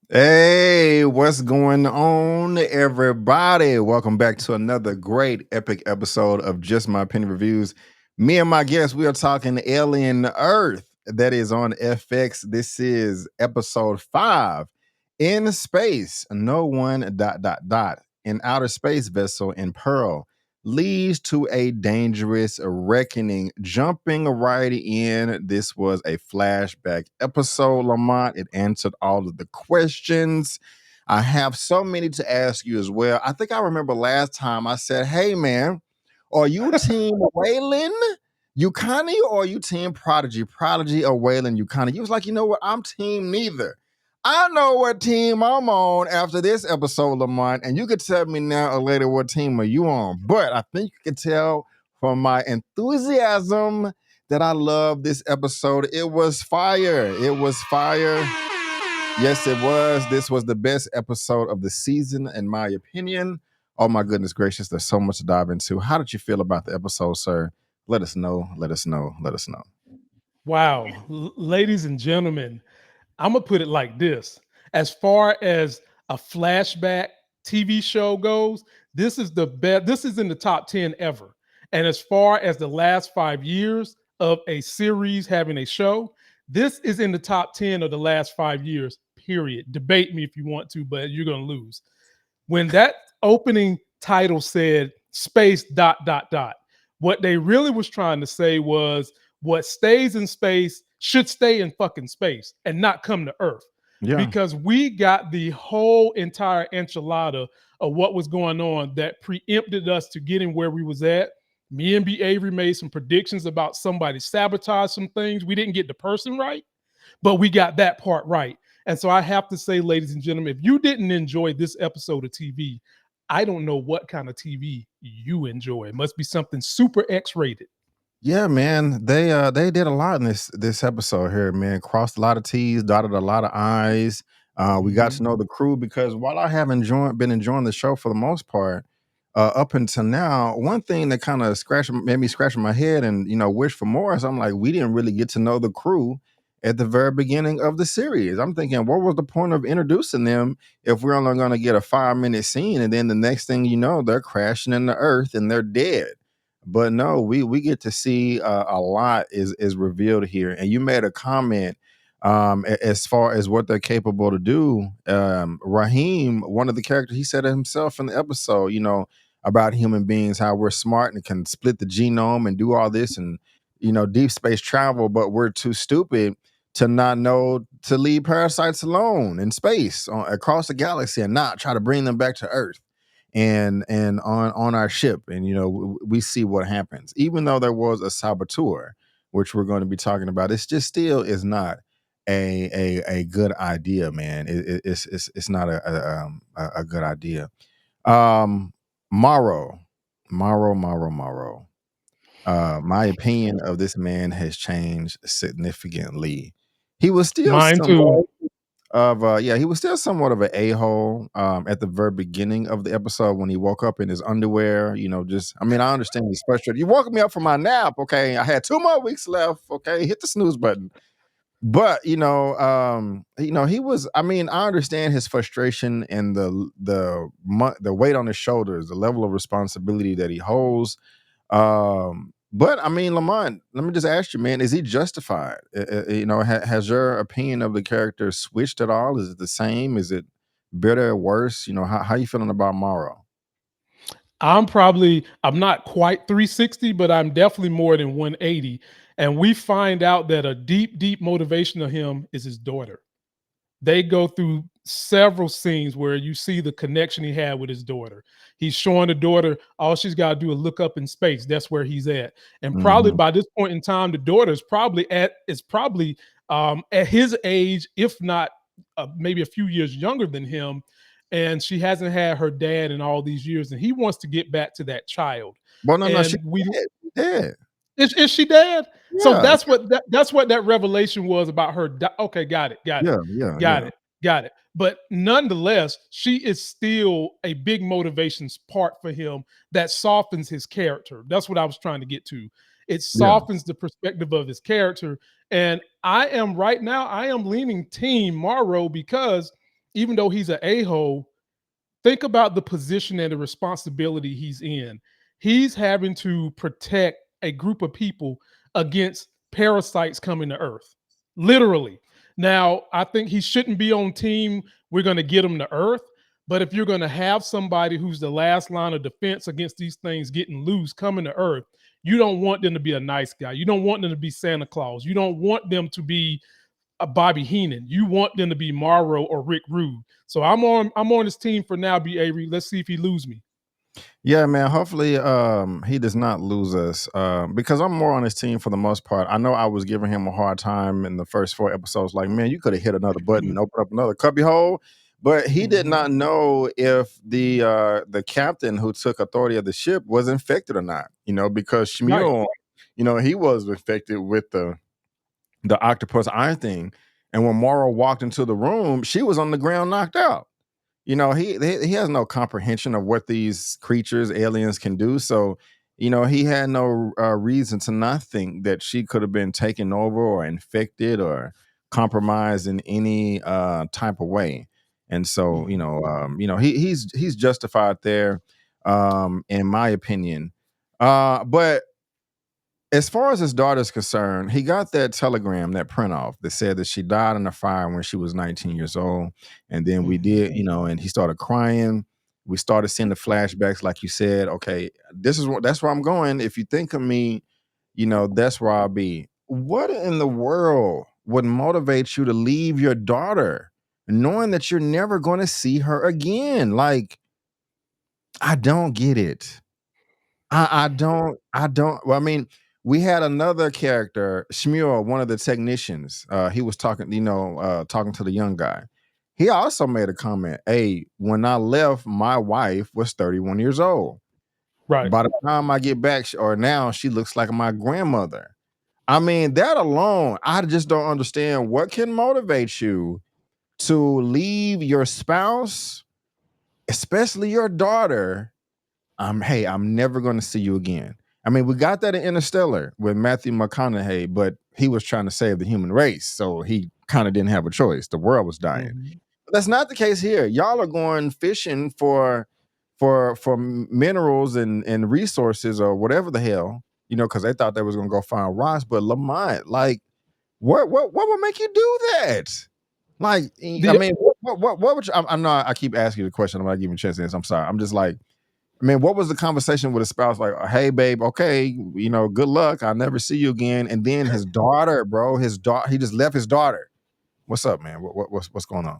Hey, what's going on, everybody? Welcome back to another great epic episode of Just My Opinion Reviews. Me and my guests, we are talking Alien Earth that is on FX. This is episode 5. In space, no one an outer space vessel in Pearl leads to a dangerous reckoning. Jumping right in, this was a flashback episode, Lamont. It answered all of the questions. I have so many to ask you as well. I think I remember last time I said, hey, man, are you team Weyland-Yutani or are you team Prodigy? Prodigy or Weyland-Yutani? You was like, you know what? I'm team neither. I know what team I'm on after this episode, Lamont, and you could tell me now or later what team are you on. But I think you can tell from my enthusiasm that I love this episode. It was fire. It was fire. Yes, it was. This was the best episode of the season, in my opinion. Oh my goodness gracious, there's so much to dive into. How did you feel about the episode, sir? Let us know. Let us know. Let us know. Wow, ladies and gentlemen, I'm gonna put it like this: as far as a flashback TV show goes, this is the best. This is in the top 10 ever. And as far as the last 5 years of a series having a show, this is in the top 10 of the last 5 years. Period. Debate me if you want to, but you're gonna lose. When that opening title said space dot dot dot, what they really was trying to say was what stays in space should stay in fucking space and not come to Earth. Yeah. Because we got the whole entire enchilada of what was going on that preempted us to getting where we was at. Me and B. Avery made some predictions about somebody sabotage some things. We didn't get the person right, but we got that part right. And so I have to say, ladies and gentlemen, if you didn't enjoy this episode of TV, I don't know what kind of TV you enjoy. It must be something super X-rated. Yeah, man. They did a lot in this episode here, man. Crossed a lot of T's, dotted a lot of I's. We got to Mhm. know the crew because while I have been enjoying the show for the most part, up until now, one thing that kind of made me scratch my head and wish for more is I'm like, we didn't really get to know the crew at the very beginning of the series. I'm thinking, what was the point of introducing them if we're only going to get a 5-minute scene and then the next thing you know, they're crashing into Earth and they're dead. But no, we get to see a lot is revealed here. And you made a comment as far as what they're capable to do. Raheem, one of the characters, he said it himself in the episode, about human beings, how we're smart and can split the genome and do all this and deep space travel, but we're too stupid to not know to leave parasites alone in space across the galaxy and not try to bring them back to Earth and on our ship. And we see what happens, even though there was a saboteur, which we're going to be talking about. It's just still is not a good idea, man. It's not a good idea. um Maro, Maro. My opinion of this man has changed significantly. He was still Mine too. somewhat he was still somewhat of an a-hole at the very beginning of the episode when he woke up in his underwear. Just, I mean, I understand he's frustrated. You woke me up from my nap. Okay, I had 2 more weeks left. Okay, hit the snooze button. But he was, I mean, I understand his frustration and the weight on his shoulders, the level of responsibility that he holds. But I mean, Lamont, let me just ask you, man, is he justified? Has your opinion of the character switched at all? Is it the same? Is it better or worse? How you feeling about Maro? I'm not quite 360, but I'm definitely more than 180. And we find out that a deep, deep motivation of him is his daughter. They go through several scenes where you see the connection he had with his daughter. He's showing the daughter all she's got to do is look up in space. That's where he's at. And probably Mhm. by this point in time, the daughter is probably at his age, if not maybe a few years younger than him. And she hasn't had her dad in all these years, and he wants to get back to that child. Well, no, she And we dead. She dead. is she dead? So Yeah, that's what that revelation was about her. Okay, yeah, yeah, got yeah, it, got it. But nonetheless, she is still a big motivations part for him that softens his character. That's what I was trying to get to. It yeah. softens the perspective of his character. And I am right now, I am leaning team Maro because even though he's an a-hole, think about the position and the responsibility he's in. He's having to protect a group of people against parasites coming to Earth, literally. Now, I think he shouldn't be on team. We're going to get him to Earth. But if you're going to have somebody who's the last line of defense against these things getting loose, coming to Earth, you don't want them to be a nice guy. You don't want them to be Santa Claus. You don't want them to be a Bobby Heenan. You want them to be Maro or Rick Rude. So I'm on his team for now, B. Avery. Let's see if he lose me. Yeah, man. Hopefully, he does not lose us. Because I'm more on his team for the most part. I know I was giving him a hard time in the first 4 episodes. Like, man, you could have hit another button and opened up another cubby hole. But he did not know if the captain who took authority of the ship was infected or not. Because Right. Shmuel, he was infected with the octopus eye thing. And when Mara walked into the room, she was on the ground, knocked out. He has no comprehension of what these creatures, aliens, can do. So, he had no reason to not think that she could have been taken over or infected or compromised in any type of way. And so, he's justified there, in my opinion. But as far as his daughter's concerned, he got that telegram, that print off that said that she died in a fire when she was 19 years old. And then we did, and he started crying. We started seeing the flashbacks, like you said. Okay, that's where I'm going. If you think of me, that's where I'll be. What in the world would motivate you to leave your daughter, knowing that you're never going to see her again? Like, I don't get it. I don't. Well, I mean, we had another character, Shmuel, one of the technicians. He was talking, talking to the young guy. He also made a comment. Hey, when I left, my wife was 31 years old. Right. By the time I get back, or now she looks like my grandmother. I mean, that alone, I just don't understand what can motivate you to leave your spouse, especially your daughter. Hey, I'm never going to see you again. I mean, we got that in Interstellar with Matthew McConaughey, but he was trying to save the human race, so he kind of didn't have a choice. The world was dying. But that's not the case here. Y'all are going fishing for minerals and resources or whatever the hell, because they thought they was going to go find rocks. But Lamont, like, what would make you do that? Like, I mean, what would you? I'm not. I keep asking you the question. I'm not giving you a chance to answer. I'm sorry. I'm just like, I mean, what was the conversation with his spouse? Like, hey, babe, okay, good luck. I'll never see you again. And then his daughter, bro, he just left his daughter. What's up, man? What's going on?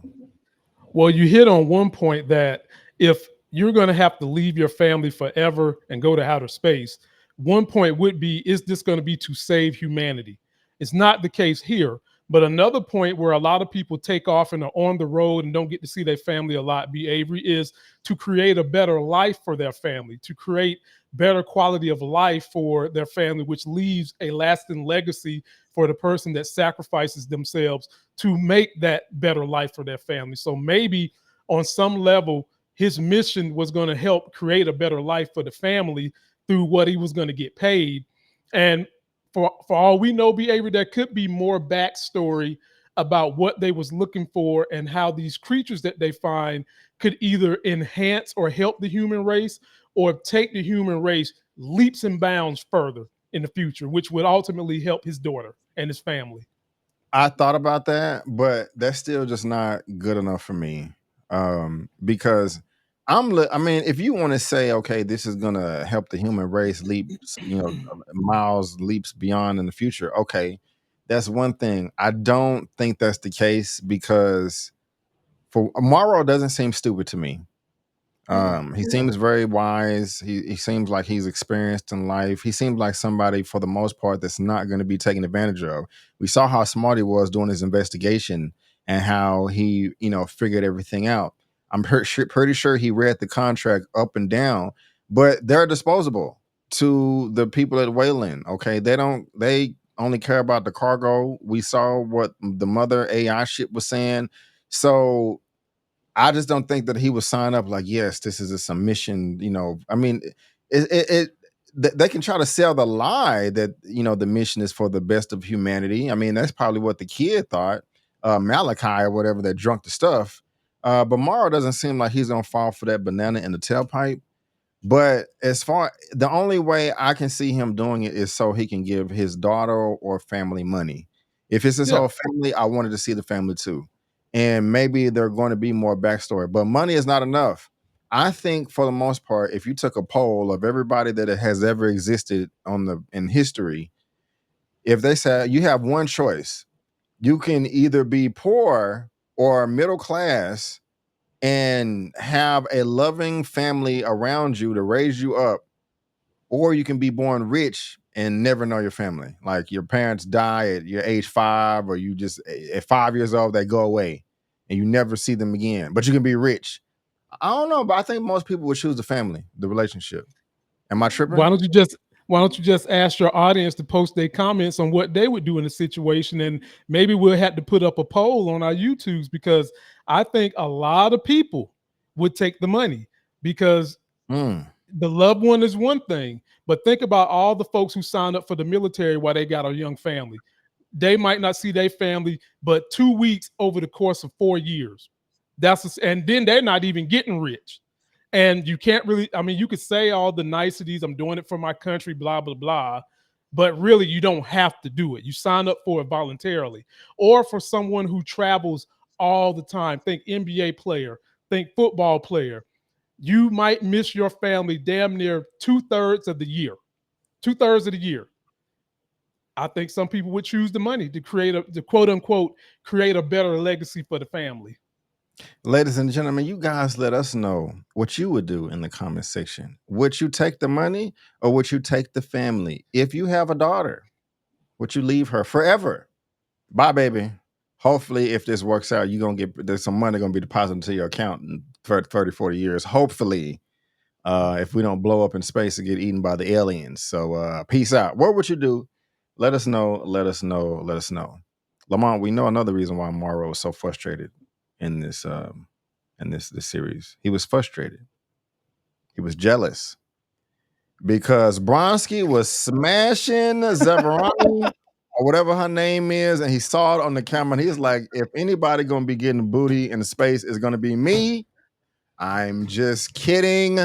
Well, you hit on one point that if you're going to have to leave your family forever and go to outer space, one point would be, is this going to be to save humanity? It's not the case here. But another point where a lot of people take off and are on the road and don't get to see their family a lot, B. Avery, is to create a better life for their family, to create better quality of life for their family, which leaves a lasting legacy for the person that sacrifices themselves to make that better life for their family. So maybe on some level, his mission was going to help create a better life for the family through what he was going to get paid. And for all we know, B. Avery, there could be more backstory about what they was looking for and how these creatures that they find could either enhance or help the human race or take the human race leaps and bounds further in the future, which would ultimately help his daughter and his family. I thought about that, but that's still just not good enough for me. Because I mean, if you want to say, okay, this is gonna help the human race leaps, miles leaps beyond in the future, okay, that's one thing. I don't think that's the case because for Maro doesn't seem stupid to me. He seems very wise. He seems like he's experienced in life. He seems like somebody, for the most part, that's not going to be taken advantage of. We saw how smart he was doing his investigation and how he, figured everything out. I'm pretty sure he read the contract up and down, but they're disposable to the people at Weyland. Okay, they only care about the cargo. We saw what the mother AI ship was saying. So I just don't think that he would sign up like, yes, this is a submission. I mean, they can try to sell the lie that the mission is for the best of humanity. I mean, that's probably what the kid thought, Malachi or whatever that drunk the stuff. But Maro doesn't seem like he's gonna fall for that banana in the tailpipe. But as far the only way I can see him doing it is so he can give his daughter or family money. If it's his Yeah. whole family, I wanted to see the family too. And maybe they're going to be more backstory, but money is not enough. I think for the most part, if you took a poll of everybody that has ever existed in history, if they said you have one choice, you can either be poor or middle class and have a loving family around you to raise you up, or you can be born rich and never know your family. Like your parents die at your age 5, or you just at 5 years old they go away and you never see them again. But you can be rich. I don't know, but I think most people would choose the family, the relationship. Am I Why tripping? don't you just why don't you just ask your audience to post their comments on what they would do in a situation, and maybe we'll have to put up a poll on our YouTubes, because I think a lot of people would take the money, because Mm. the loved one is one thing, but think about all the folks who signed up for the military while they got a young family. They might not see their family but 2 weeks over the course of 4 years. And then they're not even getting rich. And you can't really, I mean, you could say all the niceties, I'm doing it for my country, blah, blah, blah. But really, you don't have to do it. You sign up for it voluntarily. Or for someone who travels all the time, think NBA player, think football player, you might miss your family damn near 2/3 of the year. 2/3 of the year. I think some people would choose the money to to quote unquote, create a better legacy for the family. Ladies and gentlemen, you guys let us know what you would do in the comment section. Would you take the money or would you take the family? If you have a daughter, would you leave her forever? Bye, baby. Hopefully, if this works out, you're gonna get there's some money gonna be deposited into your account in 30, 40 years. Hopefully, if we don't blow up in space and get eaten by the aliens. So peace out. What would you do? Let us know. Let us know. Let us know. Lamont, we know another reason why Maro was so frustrated in this series. He was frustrated. He was jealous because Bronsky was smashing Zavarani or whatever her name is, and he saw it on the camera. And he's like, if anybody gonna be getting booty in space, it's gonna be me. I'm just kidding.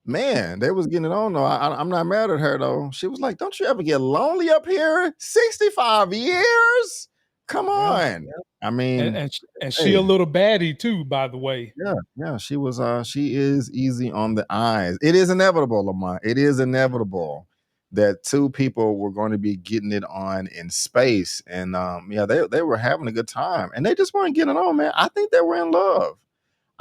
Man, they was getting it on though. I'm not mad at her though. She was like, don't you ever get lonely up here? 65 years? Come Yeah. on. I mean, And she a hey. little baddie too, by the way. Yeah, she is easy on the eyes. It is inevitable, Lamont. It is inevitable that two people were going to be getting it on in space. And yeah, they were having a good time and they just weren't getting on, man. I think they were in love.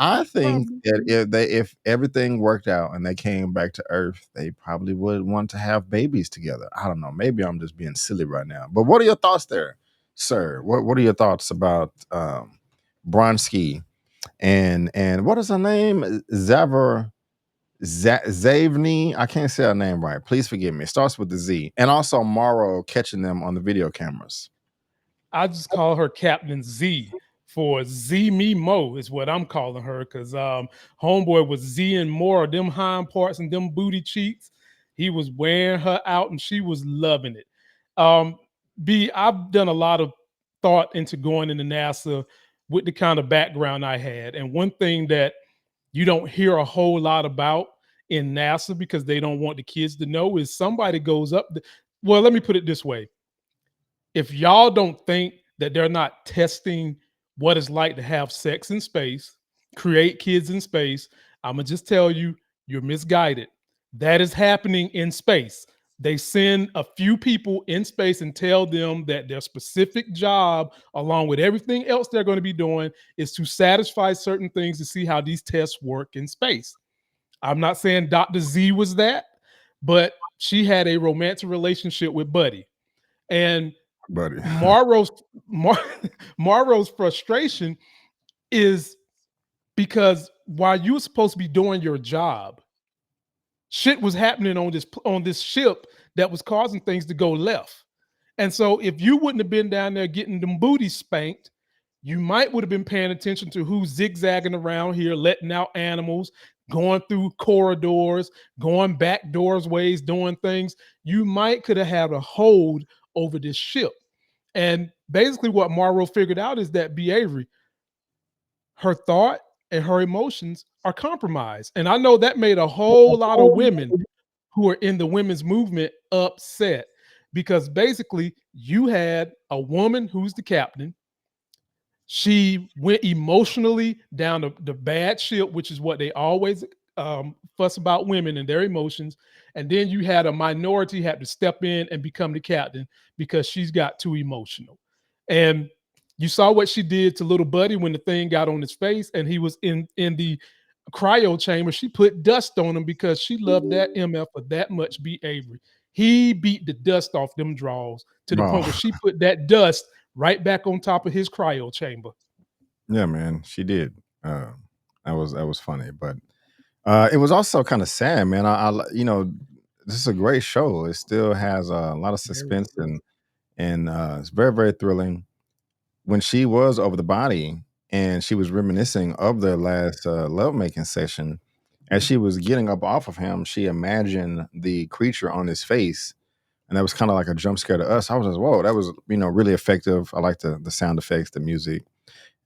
I think Probably. that if everything worked out and they came back to Earth, they probably would want to have babies together. I don't know. Maybe I'm just being silly right now. But what are your thoughts there, sir? What are your thoughts about Bronsky and what is her name? Zavni. I can't say her name right. Please forgive me. It starts with the Z. And also Morrow catching them on the video cameras. I just call her Captain Z, for Z Me Mo is what I'm calling her, because homeboy was Z and more of them hind parts and them booty cheeks. He was wearing her out and she was loving it. Um, I've done a lot of thought into going into NASA with the kind of background I had. And one thing that you don't hear a whole lot about in NASA, because they don't want the kids to know, is somebody goes up. Well, let me put it this way: if y'all don't think that they're not testing what it's like to have sex in space, create kids in space, I'm gonna just tell you, you're misguided. That is happening in space. They send a few people in space and tell them that their specific job, along with everything else they're going to be doing, is to satisfy certain things to see how these tests work in space. I'm not saying Dr. Z was that, but she had a romantic relationship with Buddy. And Buddy. Maro's Mar- Maro's frustration is because while you were supposed to be doing your job, shit was happening on this ship that was causing things to go left. And so if you wouldn't have been down there getting them booties spanked, you might would have been paying attention to who's zigzagging around here, letting out animals, going through corridors, going back doors ways, doing things. You might could have had a hold over this ship. And basically what Maro figured out is that B. Avery, her thought and her emotions are compromised. And I know that made a whole lot of women who are in the women's movement upset because basically you had a woman who's the captain. She went emotionally down the bad ship, which is what they always fuss about women and their emotions. And then you had a minority have to step in and become the captain because she's got too emotional. And you saw what she did to little Buddy when the thing got on his face and he was in the cryo chamber. She put dust on him because she loved that MF for that much. B. Avery. He beat the dust off them draws to the point where Oh, she put that dust right back on top of his cryo chamber. yeah, man, she did. Uh, that was funny, but it was also kind of sad, man. This is a great show. It still has a lot of Very. suspense and it's very very thrilling. When she was over the body and she was reminiscing of their last lovemaking session, as she was getting up off of him, she imagined the creature on his face, and that was kind of like a jump scare to us. I was just, whoa, that was really effective. I like the sound effects, the music,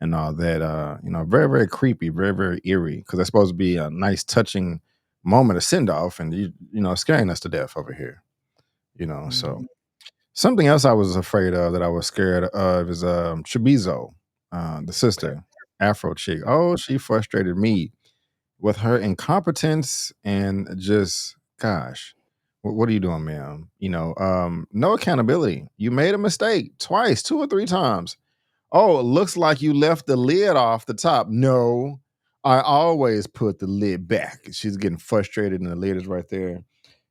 and all that. Very very creepy, very very eerie, because it's supposed to be a nice touching moment of send off, and scaring us to death over here. So Mhm. something else I was afraid of, that I was scared of, is Chibizo, the Okay. sister, Afro chick. Oh, she frustrated me with her incompetence and just, gosh, what are you doing, ma'am? No accountability. You made a mistake twice, 2 or 3 times. Oh, it looks like you left the lid off the top. No, I always put the lid back. She's getting frustrated, and the lid is right there.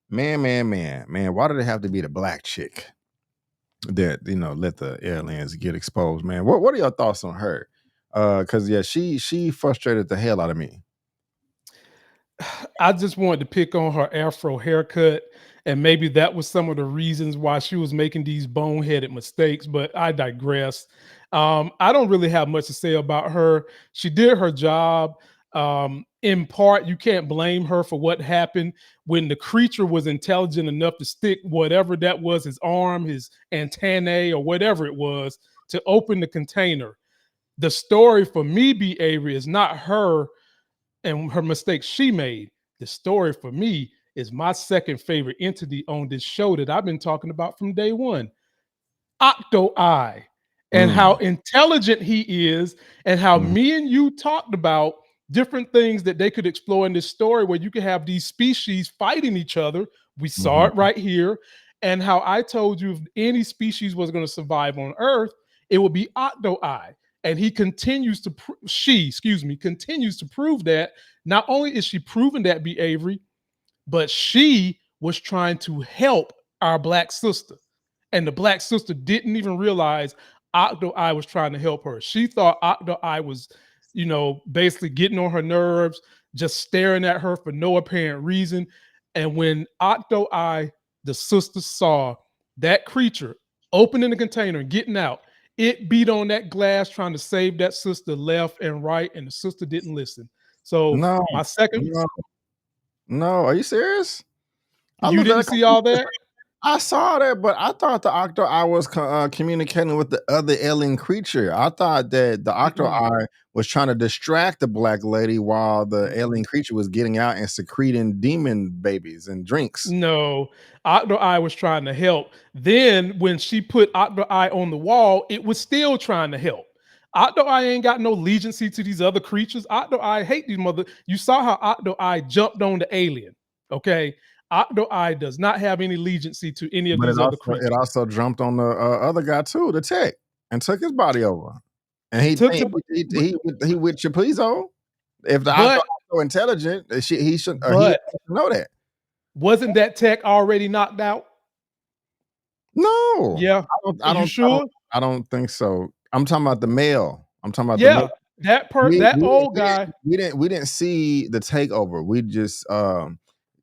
Man, man, man, man. Why did it have to be the black chick that let the aliens get exposed, man? What are your thoughts on her? Because yeah, she frustrated the hell out of me. I just wanted to pick on her afro haircut, and maybe that was some of the reasons why she was making these boneheaded mistakes. But I digress. I don't really have much to say about her. She did her job. In part, you can't blame her for what happened when the creature was intelligent enough to stick whatever that was, his arm, his antennae, or whatever it was, to open the container. The story for me, B. Avery, is not her and her mistakes she made. The story for me is my second favorite entity on this show that I've been talking about from day one, Octo-eye, and how Mm, intelligent he is, and how mhm, me and you talked about different things that they could explore in this story where you could have these species fighting each other. We saw it mhm. right here. And how I told you if any species was going to survive on Earth, it would be Octo-eye. And he continues to, continues to prove that. Not only is she proving that, B. Avery, but she was trying to help our black sister. And the black sister didn't even realize Octo-eye was trying to help her. She thought Octo-eye was, basically getting on her nerves, just staring at her for no apparent reason. And when Octo-eye, the sister, saw that creature opening the container and getting out, it beat on that glass trying to save that sister left and right, and the sister didn't listen. So No, my second, no, no. Are you serious? I you looked at didn't it. see all that? I saw that, but I thought the Octo Eye was communicating with the other alien creature. I thought that the Octo Mm-mm, Eye was trying to distract the black lady while the mm-mm. alien creature was getting out and secreting demon babies and drinks. No, Octo-eye was trying to help. Then when she put Octo-eye on the wall, it was still trying to help. Octo-eye ain't got no legiancy to these other creatures. Octo-eye hate these mother. You saw how Octo-eye jumped on the alien. Okay, Octo-eye does not have any legiancy to any of But it these other also it creatures. also jumped on the other guy too, the tech, and took his body over. And Took the, he with Chapizo. If the Octo but Eye so intelligent, he should he but should know that. wasn't that tech already knocked out? No, Yeah. Are I you don't I don't sure? I don't think so. I'm talking about the male. I'm talking about the male. Yeah. We That we didn't old we didn't guy. we didn't see the takeover. We just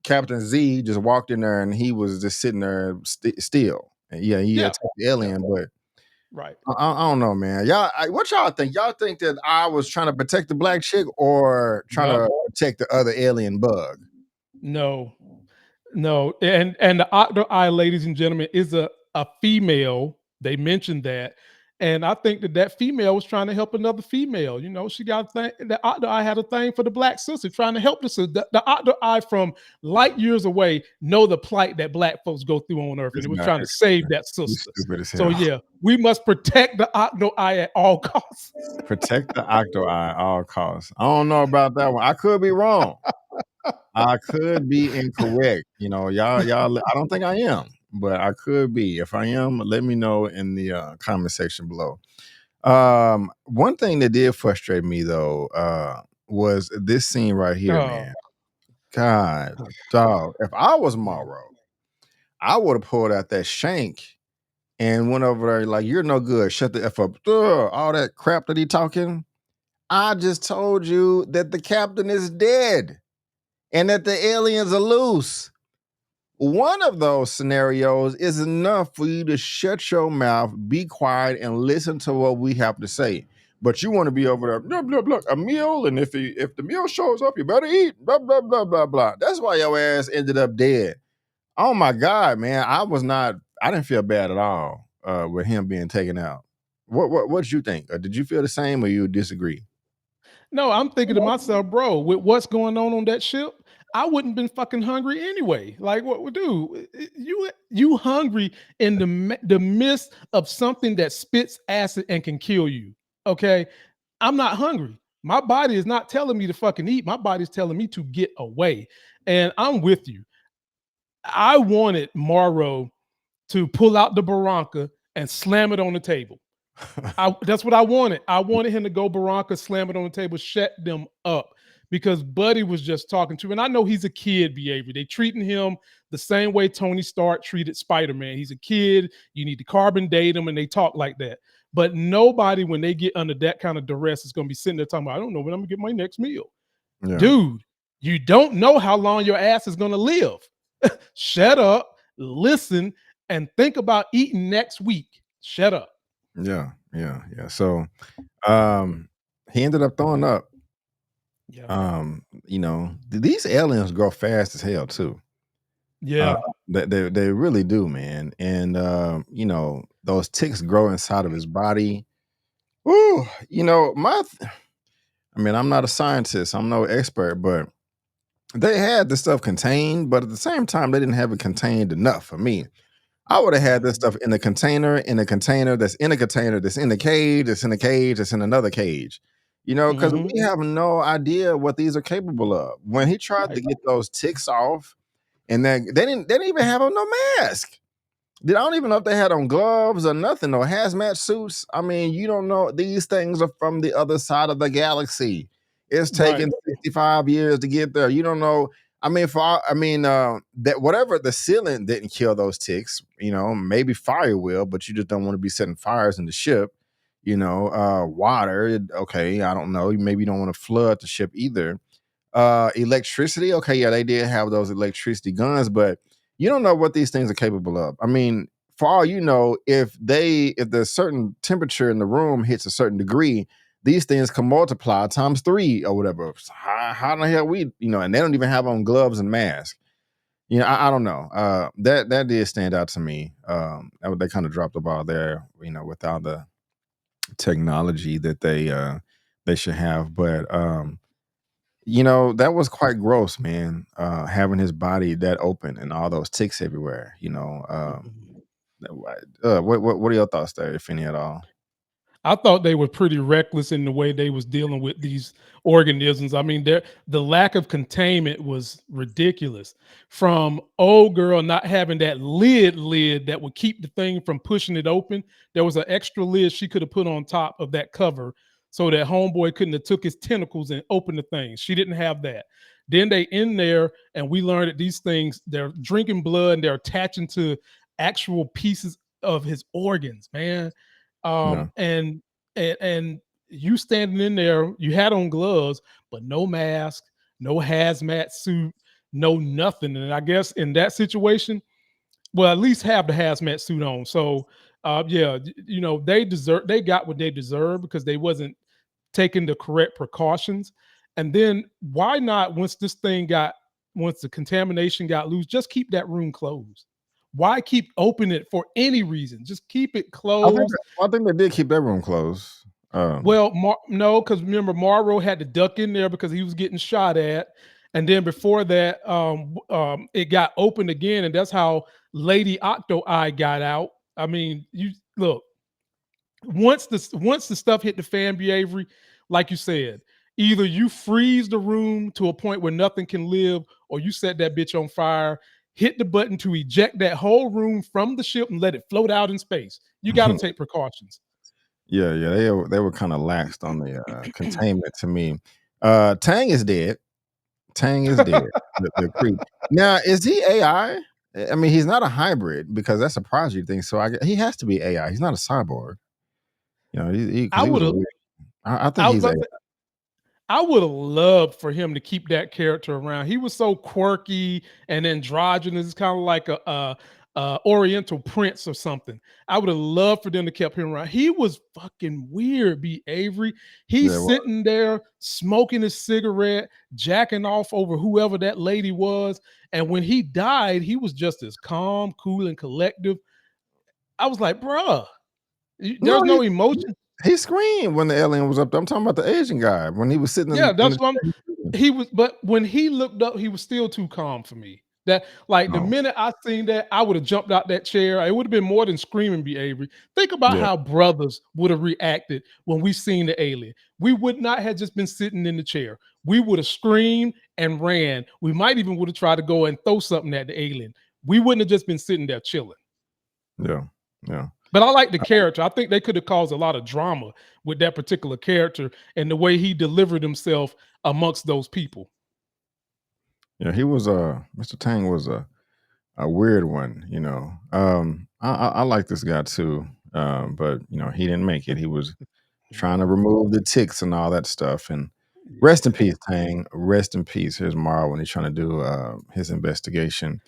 Captain Z just walked in there and he was just sitting there still. And yeah, he Yeah. attacked the Yeah. alien, but Right. I don't know, man. What y'all think? Y'all think that I was trying to protect the black chick or trying Yep. to protect the other alien bug? No. No, and the Octo Eye, ladies and gentlemen, is a female. They mentioned that, And I think that that female was trying to help another female. You know, she got a thing. The Octo-eye had a thing for the black sister, trying to help the sister. The Octo-eye from light years away know the plight that black folks go through on Earth, and This it was guy trying to is save that you sister. stupid as So hell. yeah, we must protect the Octo-eye at all costs. Protect the Octo-eye at all costs. I don't know about that one. I could be wrong. I could be incorrect. Y'all. I don't think I am, but I could be. If I am, let me know in the comment section below. One thing that did frustrate me though, was this scene right here, Oh, man. God, dog. If I was Maro, I would have pulled out that shank and went over there like, "You're no good. Shut the f up." All that crap that he talking. I just told you that the captain is dead and that the aliens are loose. One of those scenarios is enough for you to shut your mouth, be quiet, and listen to what we have to say. But you want to be over there, blah, blah, blah, a meal, and if the meal shows up, you better eat, blah, blah, blah, blah, blah. That's why your ass ended up dead. Oh my God, man. I didn't feel bad at all with him being taken out. What did you think? Did you feel the same or you disagree? no, I'm thinking to myself, bro, with what's going on that ship, I wouldn't been fucking hungry anyway. Like, what would do? You hungry in the midst of something that spits acid and can kill you? Okay, I'm not hungry. My body is not telling me to fucking eat. My body's telling me to get away. And I'm with you. I wanted Morrow to pull out the Barranca and slam it on the table. That's what I wanted. I wanted him to go Barranca, slam it on the table, shut them up. Because Buddy was just talking to, and I know he's a kid behavior. They treating him the same way Tony Stark treated Spider-Man. He's a kid. You need to carbon date him, and they talk like that. But nobody, when they get under that kind of duress, is going to be sitting there talking about, I don't know when I'm gonna get my next meal. Yeah. Dude, you don't know how long your ass is going to live. Shut up, listen, and think about eating next week. Shut up. Yeah. Yeah. Yeah. So he ended up throwing up. Yeah. These aliens grow fast as hell too. Uh, Yeah. they really do, man. And those ticks grow inside of his body. Ooh, I mean, I'm not a scientist, I'm no expert, but they had this stuff contained, but at the same time, they didn't have it contained enough for me. I would have had this stuff in a container that's in a container that's in a cage, that's in a cage, that's in another cage. Because Mhm. we have no idea what these are capable of. When he tried to Right. get those ticks off, and then they didn't even have on no mask. I don't even know if they had on gloves or nothing, or hazmat suits. I mean, you don't know. These things are from the other side of the galaxy. It's Right. taken 65 years to get there. You don't know. I mean, that whatever the ceiling didn't kill those ticks. Maybe fire will, but you just don't want to be setting fires in the ship. Water. Okay, I don't know. Maybe you don't want to flood the ship either. Electricity, okay, yeah, they did have those electricity guns, but you don't know what these things are capable of. I mean, for all you know, if the certain temperature in the room hits a certain degree, these things can multiply times 3 or whatever. So how the hell and they don't even have on gloves and masks. I don't know. That did stand out to me. They kind of dropped the ball there, with all the technology that they should have. But that was quite gross, man. Having his body that open and all those ticks everywhere. Mhm. What are your thoughts there, if any at all? I thought they were pretty reckless in the way they was dealing with these organisms. I mean, the lack of containment was ridiculous. From old girl not having that lid that would keep the thing from pushing it open. There was an extra lid she could have put on top of that cover so that homeboy couldn't have took his tentacles and opened the thing. She didn't have that. Then they in there, and we learned that these things, they're drinking blood and they're attaching to actual pieces of his organs, man. Yeah, And you standing in there, you had on gloves, but no mask, no hazmat suit, no nothing. And I guess in that situation, well, at least have the hazmat suit on. So yeah, they got what they deserve because they wasn't taking the correct precautions. And then why not once the contamination got loose, just keep that room closed. Why keep open it for any reason? Just keep it I think closed. I think they did keep that room closed. Well, no, because remember Maro had to duck in there because he was getting shot at, and then before that, it got opened again, and that's how Lady Octo-eye got out. I mean, you look, once the stuff hit the fan, be Avery, like you said, either you freeze the room to a point where nothing can live, or you set that bitch on fire. Hit the button to eject that whole room from the ship and let it float out in space. You got to take precautions. Yeah, yeah, they were kind of laxed on the containment to me. Tang is dead. Tang is dead. The creep. Now, is he AI? I mean, he's not a hybrid because that's a Prodigy thing. So he has to be AI. He's not a cyborg. You know, because I he would was have. weird. I think I was he's about AI. to I would have loved for him to keep that character around. He was so quirky and androgynous, kind of like a Oriental prince or something. I would have loved for them to keep him around. He was fucking weird, B. Avery. He's Yeah, well, sitting there smoking his cigarette, jacking off over whoever that lady was. And when he died, he was just as calm, cool, and collective. I was like, bruh, no, there's no emotion. he screamed when the alien was up there. I'm talking about the Asian guy when he was sitting Yeah, in the that's what I'm. chair. He was, but when he looked up, he was still too calm for me. That like the Oh, minute I seen that, I would have jumped out that chair. It would have been more than screaming, be Avery. Think about yeah, how brothers would have reacted when we seen the alien. We would not have just been sitting in the chair. We would have screamed and ran. We might even would have tried to go and throw something at the alien. We wouldn't have just been sitting there chilling. yeah, yeah. But I like the character. I think they could have caused a lot of drama with that particular character and the way he delivered himself amongst those people. Yeah, he was Mr. Tang was a weird one, you know. I like this guy too, but you know he didn't make it. He was trying to remove the ticks and all that stuff. And rest in Yeah. peace, Tang. Rest in peace. Here's Maro when he's trying to do his investigation.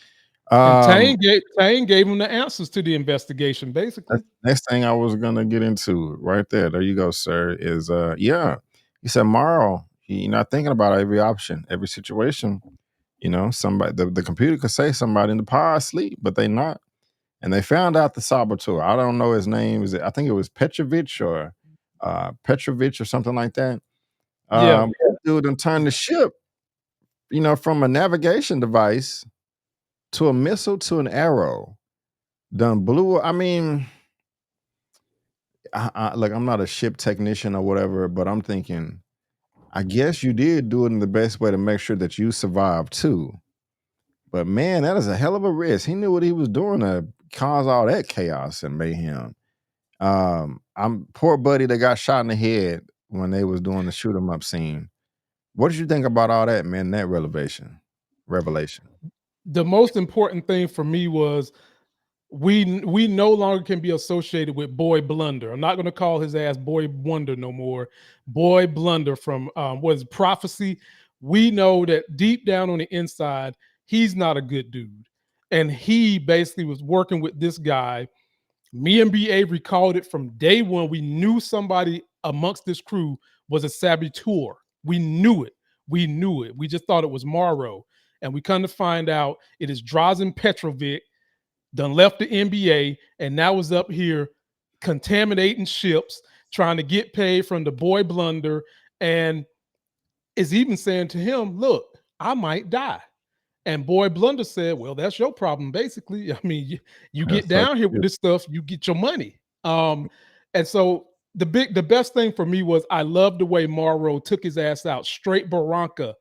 And Um, Tane gave him the answers to the investigation, that's basically. the next thing I was gonna get into right there. There you go, sir. Is yeah. He said Maro, you're not thinking about every option, every situation. You know, somebody the computer could say somebody in the pod asleep, but they not. And they found out the saboteur. I don't know his name. Is it? I think it was Petrovich or something like that. Yeah. This dude done turned the ship, you know, from a navigation device to a missile to an arrow. Done blew. I mean, look, I'm not a ship technician or whatever, but I'm thinking, I guess you did do it in the best way to make sure that you survive too. But man, that is a hell of a risk. He knew what he was doing to cause all that chaos and mayhem. I'm poor buddy that got shot in the head when they was doing the shoot 'em up scene. What did you think about all that, man? That revelation. The most important thing for me was we no longer can be associated with Boy Blunder. I'm not going to call his ass Boy Wonder no more. Boy Blunder from what is Prophecy. We know that deep down on the inside, he's not a good dude, and he basically was working with this guy. Me and B. Avery called it from day one. We knew somebody amongst this crew was a saboteur. We knew it. We knew it. We just thought it was Maro. And we come to find out it is Drazen Petrovic, done left the NBA, and now is up here contaminating ships, trying to get paid from the boy Blunder, and is even saying to him, look, I might die. And Boy Blunder said, "Well, that's your problem, basically. I mean, you Yeah, get suck. down here Yeah. with this stuff, you get your money." And so the best thing for me was I loved the way Maro took his ass out straight Barranca,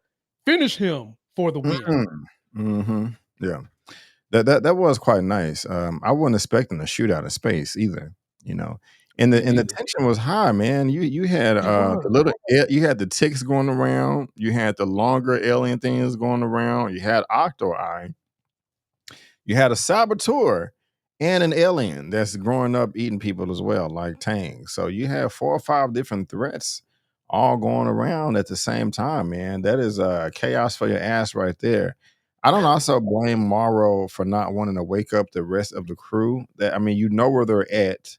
finish him for the win. Mhm. Yeah. That was quite nice. I wasn't expecting a shootout in space either, you know. Me And the neither. tension was high, man. You had It was. you had the ticks going around, you had the longer alien things going around, you had Octo-eye, you had a saboteur and an alien that's growing up eating people as well, like Tang. So you have 4 or 5 different threats all going around at the same time, man. That is chaos for your ass right there. I don't also blame Morrow for not wanting to wake up the rest of the crew. That I mean, you know where they're at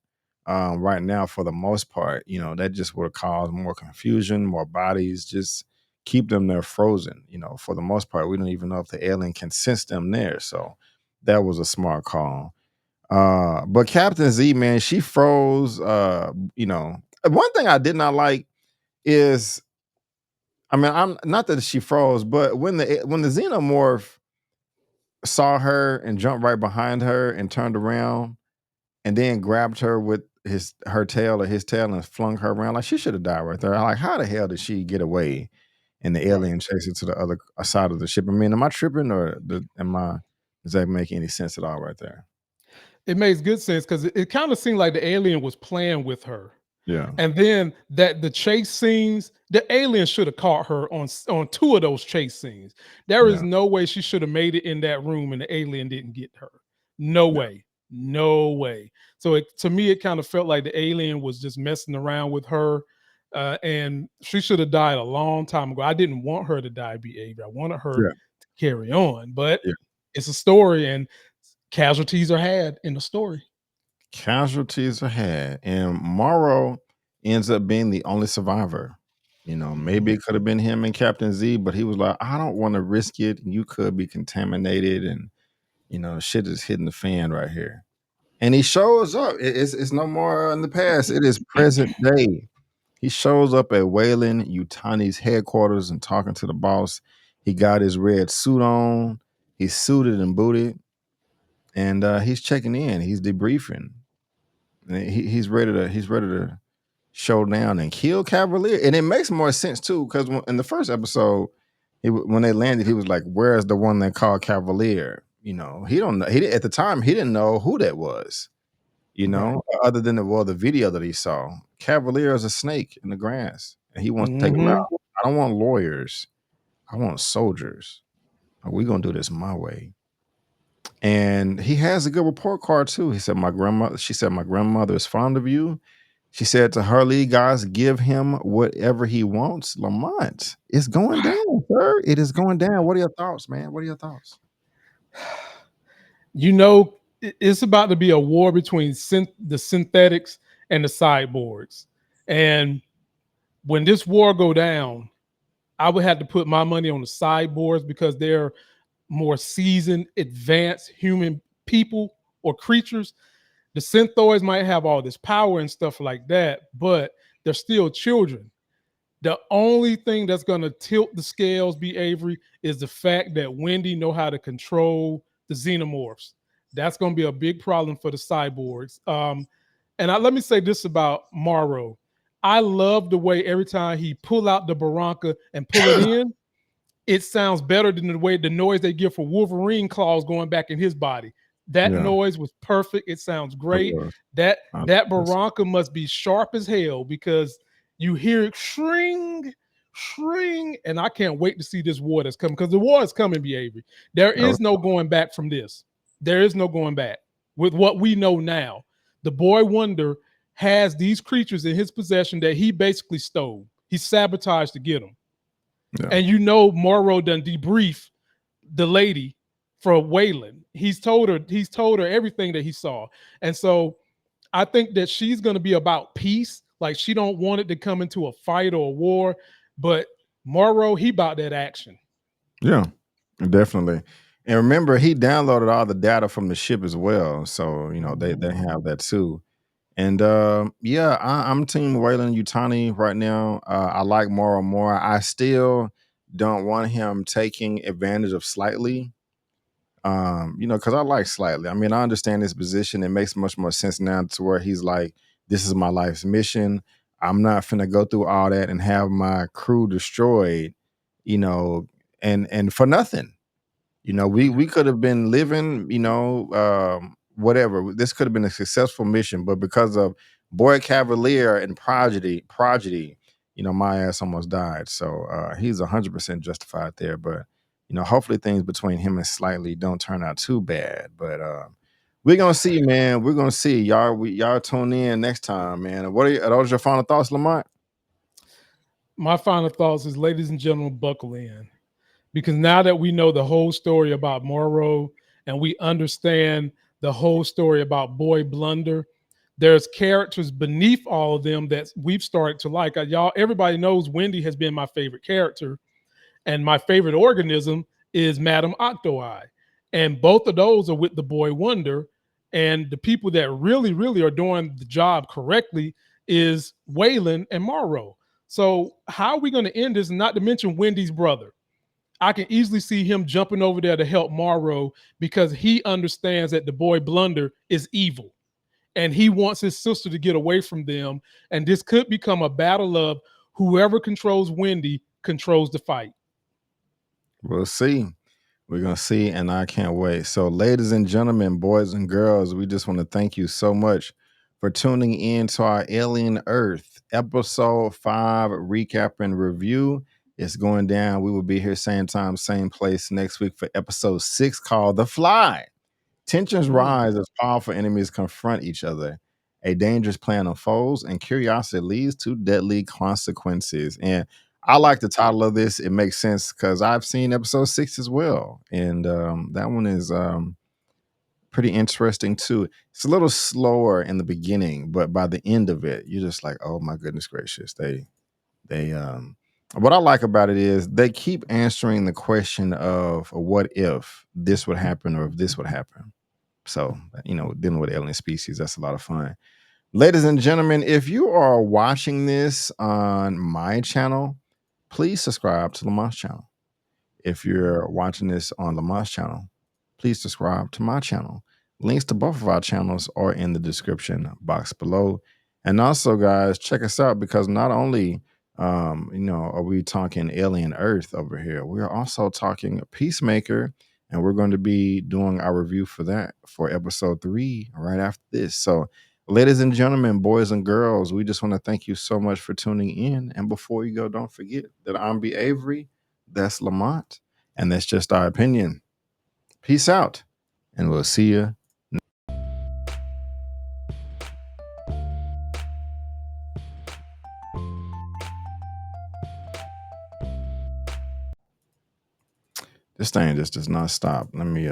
right now for the most part. You know, that just would cause more confusion, more bodies, just keep them there frozen. You know, for the most part, we don't even know if the alien can sense them there. So That was a smart call. But Captain Z, man, she froze. One thing I did not like is, I mean, I'm not that she froze, but when the xenomorph saw her and jumped right behind her and turned around and then grabbed her with her tail or his tail and flung her around, like she should have died right there. Like, how the hell did she get away and the Right. alien chased her to the other side of the ship? I mean, am I tripping or does that make any sense at all right there? It makes good sense because it kind of seemed like the alien was playing with her. Yeah. And then that the chase scenes, the alien should have caught her on two of those chase scenes. There is Yeah. no way she should have made it in that room and the alien didn't get her. No Yeah. way. No way. So to me, it kind of felt like the alien was just messing around with her. And she should have died a long time ago. I didn't want her to die, be Avery. I wanted her Yeah. to carry on, but Yeah. it's a story and casualties are had in the story. Casualties are had, and Maro ends up being the only survivor. Maybe Mhm. it could have been him and Captain Z, but he was like, I don't want to risk it. You could be contaminated, and shit is hitting the fan right here. And he shows up. It's no more in the past. It is present day. He shows up at Weyland-Yutani's headquarters and talking to the boss. He got his red suit on. He's suited and booted, and he's checking in. He's debriefing. And he's ready to show down and kill Cavalier. And it makes more sense too, because in the first episode, when they landed, he was like, "Where's the one that called Cavalier?" He don't know. At the time he didn't know who that was. Right. Other than the video that he saw. Cavalier is a snake in the grass, and he wants to take him out. Mhm. I don't want lawyers. I want soldiers. We're gonna do this my way. And he has a good report card too. He said, "My grandmother." She said, "My grandmother is fond of you." She said to Hurley, "Guys, give him whatever he wants." Lamont, it's going down, sir. It is going down. What are your thoughts, man? What are your thoughts? It's about to be a war between the synthetics and the cyborgs. And when this war go down, I would have to put my money on the cyborgs because they're more seasoned, advanced human people or creatures. The synthoids might have all this power and stuff like that, but they're still children. The only thing that's going to tilt the scales, be Avery, is the fact that Wendy know how to control the xenomorphs. That's going to be a big problem for the cyborgs. Let me say this about Maro. I love the way every time he pull out the Barranca and pull it in, it sounds better than the noise they give for Wolverine claws going back in his body. That Yeah, noise was perfect. It sounds it great. was. That Yes. Barranca must be sharp as hell because you hear it shring, shring, and I can't wait to see this war that's coming because the war is coming, be Avery. There Oh, is no going back from this. There is no going back with what we know now. The boy Wonder has these creatures in his possession that he basically stole. He sabotaged to get them. yeah, And Morrow done debrief the lady for Weyland. He's told her everything that he saw. And so I think that she's gonna be about peace. Like she don't want it to come into a fight or a war, but Morrow, he about that action. yeah, definitely. And remember, he downloaded all the data from the ship as well, so they Mhm. have that too. And yeah, I'm team Wayland Yutani right now. I like Moro more. I still don't want him taking advantage of Slightly. Because I like Slightly. I mean, I understand his position. It makes much more sense now to where he's like, "This is my life's mission. I'm not finna go through all that and have my crew destroyed, you know, and for nothing." We could have been living, whatever. This could have been a successful mission, but because of Boy Cavalier and Prodigy, my ass almost died. So he's 100% justified there. But hopefully things between him and Slightly don't turn out too bad. But we're gonna see, man. We're gonna see. Y'all tune in next time, man. Are those your final thoughts, Lamont? My final thoughts is, ladies and gentlemen, buckle in. Because now that we know the whole story about Morrow and we understand the whole story about Boy Blunder, there's characters beneath all of them that we've started to like. Y'all, everybody knows Wendy has been my favorite character, and my favorite organism is Madam Octo-eye. And both of those are with the boy Wonder. And the people that really, really are doing the job correctly is Weyland and Maro. So how are we going to end this? Not to mention Wendy's brother. I can easily see him jumping over there to help Maro because he understands that the boy Blunder is evil and he wants his sister to get away from them. And this could become a battle of whoever controls Wendy controls the fight. We'll see. We're going to see, and I can't wait. So, ladies and gentlemen, boys and girls, we just want to thank you so much for tuning in to our Alien Earth episode 5 recap and review. It's going down. We will be here same time, same place next week for episode 6 called The Fly. Tensions rise as powerful enemies confront each other. A dangerous plan unfolds, and curiosity leads to deadly consequences. And I like the title of this. It makes sense because I've seen episode 6 as well. And that one is pretty interesting too. It's a little slower in the beginning, but by the end of it, you're just like, oh my goodness gracious. They what I like about it is they keep answering the question of what if this would happen or if this would happen. So, dealing with alien species, that's a lot of fun. Ladies and gentlemen, if you are watching this on my channel, please subscribe to Lamont's channel. If you're watching this on Lamont's channel, please subscribe to my channel. Links to both of our channels are in the description box below. And also, guys, check us out because not only are we talking Alien Earth over here, we are also talking Peacemaker, and we're going to be doing our review for that for episode 3 right after this. So, ladies and gentlemen, boys and girls, we just want to thank you so much for tuning in. And before you go, don't forget that I'm B. Avery, that's Lamont, and that's just our opinion. Peace out, and we'll see you. This thing just does not stop. Let me